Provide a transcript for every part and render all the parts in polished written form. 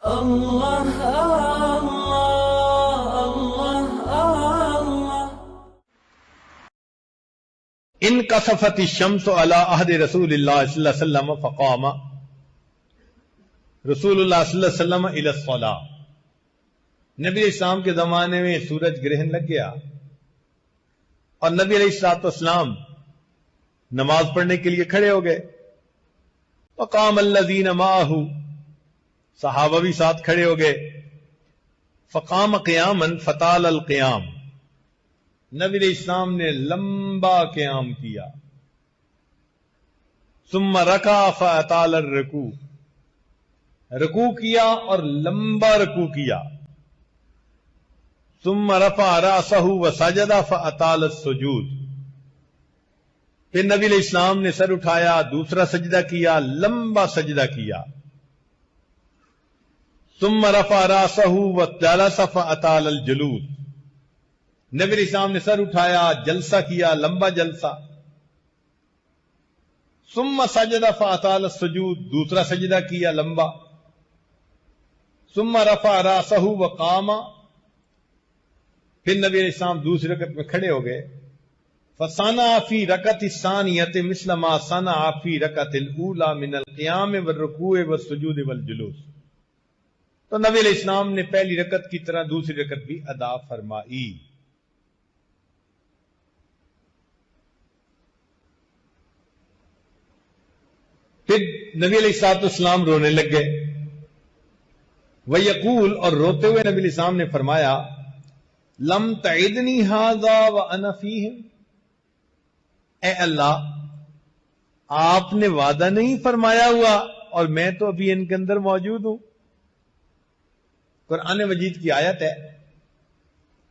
اللہ اللہ اللہ اللہ۔ انکسفت الشمس علی عہد رسول اللہ صلی اللہ علیہ وسلم فقام رسول اللہ صلی اللہ علیہ وسلم الی الصلاۃ۔ نبی اسلام کے زمانے میں سورج گرہن لگ گیا اور نبی علیہ الصلوۃ والسلام نماز پڑھنے کے لیے کھڑے ہو گئے۔ فقام الذین معہ، صحابہ بھی ساتھ کھڑے ہو گئے۔ فقام قیاما فطال القیام، نبی علیہ السلام نے لمبا قیام کیا۔ ثم رکع فاطال الرکوع، رکوع کیا اور لمبا رکوع کیا۔ ثم رفع رأسہ وسجد فاطال السجود، پھر نبی علیہ السلام نے سر اٹھایا، دوسرا سجدہ کیا، لمبا سجدہ کیا۔ ثم رفع رأسہ وجلس فاطال الجلوس، نبی علیہ السلام نے سر اٹھایا، جلسہ کیا، لمبا جلسہ۔ ثم سجد فاطال السجود، دوسرا سجدہ کیا، لمبا۔ ثم رفع رأسہ وقام، پھر نبی علیہ السلام دوسری رکعت میں کھڑے ہو گئے۔ فصنع فی رکعت الثانیۃ مثل ما صنع فی رکعت الاولی من القیام والرکوع والسجود والجلوس، تو نبی علیہ السلام نے پہلی رکعت کی طرح دوسری رکعت بھی ادا فرمائی۔ پھر نبی علیہ الصلوۃ والسلام رونے لگ گئے۔ وَيَقُول، اور روتے ہوئے نبی علیہ السلام نے فرمایا، لم تعدنی ھذا وانا فیہم، اے اللہ آپ نے وعدہ نہیں فرمایا ہوا اور میں تو ابھی ان کے اندر موجود ہوں۔ قرآن مجید کی آیت ہے،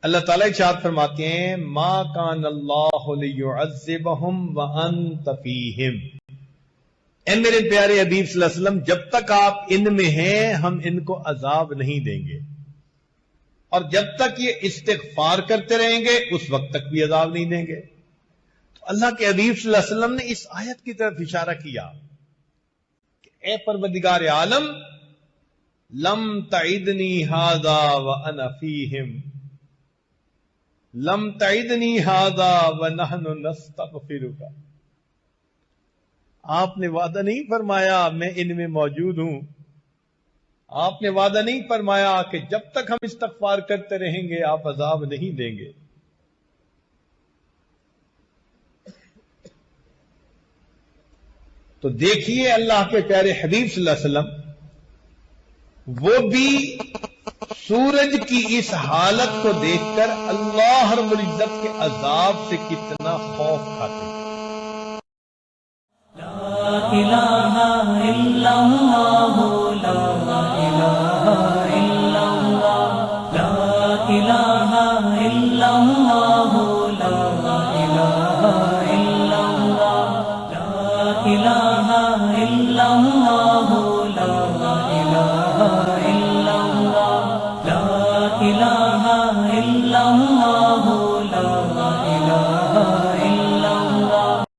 اللہ تعالیٰ ارشاد فرماتے ہیں، ما کان اللہ لیعذبہم وانت فیہم، اے میرے پیارے حبیب صلی اللہ علیہ وسلم، جب تک آپ ان میں ہیں ہم ان کو عذاب نہیں دیں گے، اور جب تک یہ استغفار کرتے رہیں گے اس وقت تک بھی عذاب نہیں دیں گے۔ تو اللہ کے حبیب صلی اللہ علیہ وسلم نے اس آیت کی طرف اشارہ کیا کہ اے پروردگار عالم، لم تعدنی ھذا وانا فیہم، لم تعدنی ھذا ونحن نستغفرک، آپ نے وعدہ نہیں فرمایا میں ان میں موجود ہوں، آپ نے وعدہ نہیں فرمایا کہ جب تک ہم استغفار کرتے رہیں گے آپ عذاب نہیں دیں گے۔ تو دیکھیے اللہ کے پیارے حبیب صلی اللہ علیہ وسلم وہ بھی سورج کی اس حالت کو دیکھ کر اللہ رب العزت کے عذاب سے کتنا خوف کھاتے ہیں۔ لا الہ الا اللہ، لا الہ الا اللہ، لا الہ الا اللہ، لا الہ الا اللہ، لا الہ الا اللہ، لا الہ